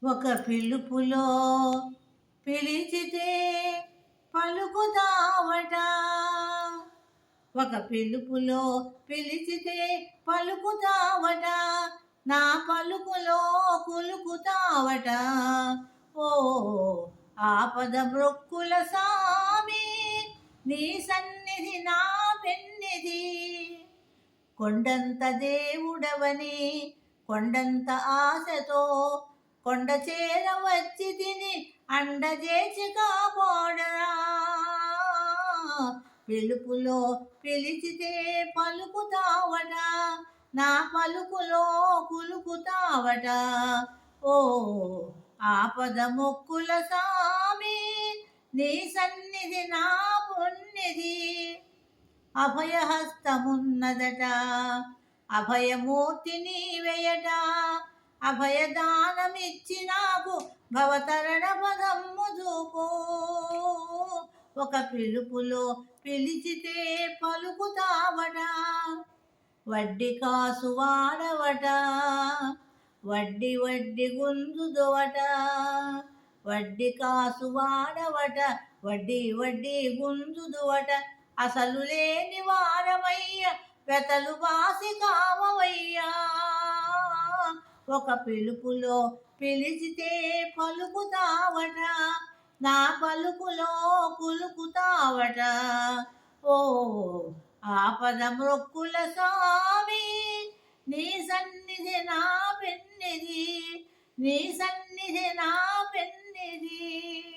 ఒక పిలుపులో పిలిచితే పలుకుతావట. ఒక పిలుపులో పిలిచితే పలుకుతావట. నా పలుకులో కులుకుతావట. ఓ ఆపద మృక్కుల సామి, నీ సన్నిధి నా పెన్నిధి. కొండంత దేవుడవని కొండంత ఆశతో కొండ చేర వచ్చి తిని అండజేచి కాపాడరా. పిలుపులో పిలిచితే పలుకుతావట. నా పలుకులో కులుకుతావట. ఓ ఆపద మొక్కుల సామి, నీ సన్నిధి నా పుణ్యది. అభయహస్తమున్నదట, అభయమూర్తి నీవేయట. అభయదానమిచ్చి నాకు భవతరణ పదమ్ము చూపు. ఒక పిలుపులో పిలిచితే పలుకుతావట. వడ్డీ కాసు వాడవట, వడ్డీ వడ్డీ గుంజుదువట. వడ్డీ కాసు వాడవట, వడ్డీ వడ్డీ గుంజుదువట. అసలు లేని వారమయ్య, వెతలు బాసి కావవయ్యా. ఒక పిలుపులో పిలిచితే పలుకుతావట. నా పలుకులో కులుకుతావట. ఓ ఆపద మృక్కుల స్వామి, నీ సన్నిధి నా పెన్నిధి. నీ సన్నిధి నా పెన్నిధి.